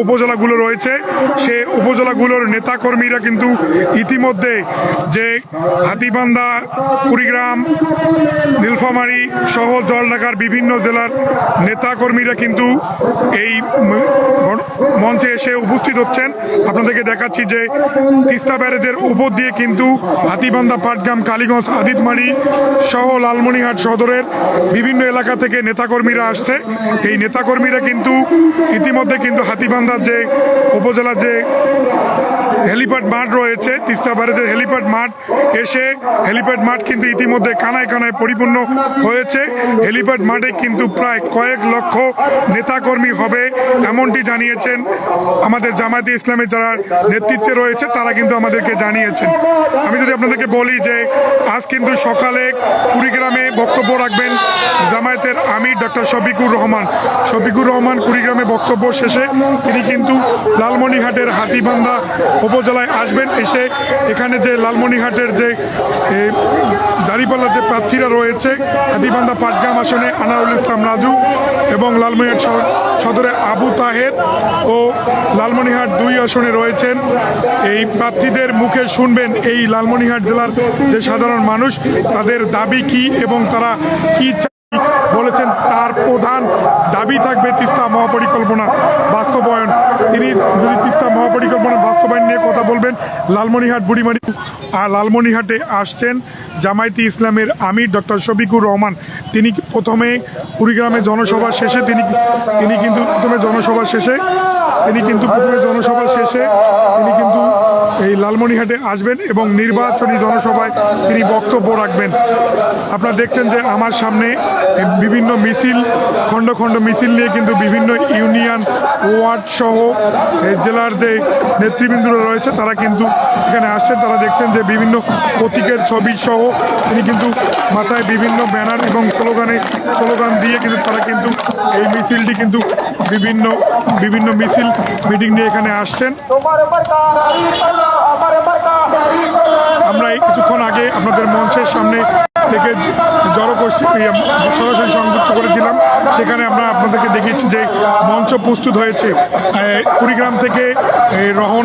উপজেলাগুলো রয়েছে সে উপজেলাগুলোর নেতাকর্মীরা কিন্তু ইতিমধ্যে যে হাতীবান্ধা, কুড়িগ্রাম, নীলফামারী সহ জলঢাকার বিভিন্ন জেলার নেতাকর্মীরা কিন্তু এই মঞ্চে এসে উপস্থিত হচ্ছেন। আপনাদেরকে দেখাচ্ছি যে তিস্তা ব্যারেজের উপর দিয়ে কিন্তু হাতীবান্ধা, পাটগ্রাম, কালীগঞ্জ, আদিতমারি সহ লালমনিরহাট সদরের বিভিন্ন এলাকা থেকে নেতাকর্মীরা আসছে। এই নেতাকর্মীরা কিন্তু ইতিমধ্যে কিন্তু হাতীবান্ধার যে উপজেলার যে হেলিপ্যাড মাঠ রয়েছে, তিস্তা ব্যারেজের হেলিপ্যাড মাঠ হেলিপ্যাড মাঠ কিন্তু ইতিমধ্যে কানায় কানায় পরিপূর্ণ হয়েছে। হেলিপ্যাড মাঠে কিন্তু প্রায় কয়েক লক্ষ নেতাকর্মী হবে এমনটি জানিয়েছেন আমাদের জামায়াতে ইসলামের যারা নেতৃত্বে রয়েছে, তারা কিন্তু আমাদেরকে জানিয়েছেন। আমি যদি আপনাদেরকে বলি যে আজ কিন্তু সকালে কুড়িগ্রামে বক্তব্য রাখবেন জামায়াতের আমির ডক্টর শফিকুর রহমান। কুড়িগ্রামে বক্তব্য শেষে তিনি কিন্তু লালমনিরহাটের হাতীবান্ধা উপজেলায় আসবেন। এসে এখানে যে লালমনিরহাটের যে দাঁড়িপাল্লা যে প্রার্থীরা রয়েছে, হাতীবান্ধা পাটগ্রাম আসনে আনারুল ইসলাম রাজু এবং লালমনিরহাট সদরে আবু তাহের ও লালমনিরহাট 2 আসনে রয়েছেন, এই প্রার্থীদের মুখে শুনবেন এই লালমনিরহাট জেলার যে সাধারণ মানুষ তাদের দাবি কি এবং তারা কি বলেছেন। তার প্রধান দাবি থাকবে তিস্তা মহাপরিকল্পনা বাস্তবায়ন। তিনি যদি তিস্তা মহাপরিকল্পনা বাস্তবায়ন নিয়ে কথা বলবেন। লালমনিরহাট, বুড়িমারি আর লালমনিরহাটে আসছেন জামায়াতে ইসলামের আমির ডক্টর শফিকুর রহমান। তিনি প্রথমে কুড়িগ্রামে জনসভা শেষে তিনি কিন্তু এই লালমনিরহাটে আসবেন এবং নির্বাচনী জনসভায় তিনি বক্তব্য রাখবেন। আপনারা দেখছেন যে আমার সামনে বিভিন্ন মিছিল, খণ্ড খণ্ড মিছিল নিয়ে কিন্তু বিভিন্ন ইউনিয়ন, ওয়ার্ড সহ জেলার যে নেতৃবৃন্দরা রয়েছে তারা কিন্তু এখানে আসছেন। তারা দেখছেন যে বিভিন্ন প্রতীকের ছবি সহ তিনি কিন্তু মাথায় বিভিন্ন ব্যানার এবং স্লোগান দিয়ে কিন্তু তারা কিন্তু এই মিছিলটি কিন্তু বিভিন্ন মিছিল মিটিং নিয়ে এখানে আসছেন। আমরা এই কিছুক্ষণ আগে আপনাদের মঞ্চের সামনে থেকে সরাসরি সংযুক্ত করেছিলাম, সেখানে আমরা আপনাদেরকে দেখিয়েছি যে মঞ্চ প্রস্তুত হয়েছে। কুড়িগ্রাম থেকে রহন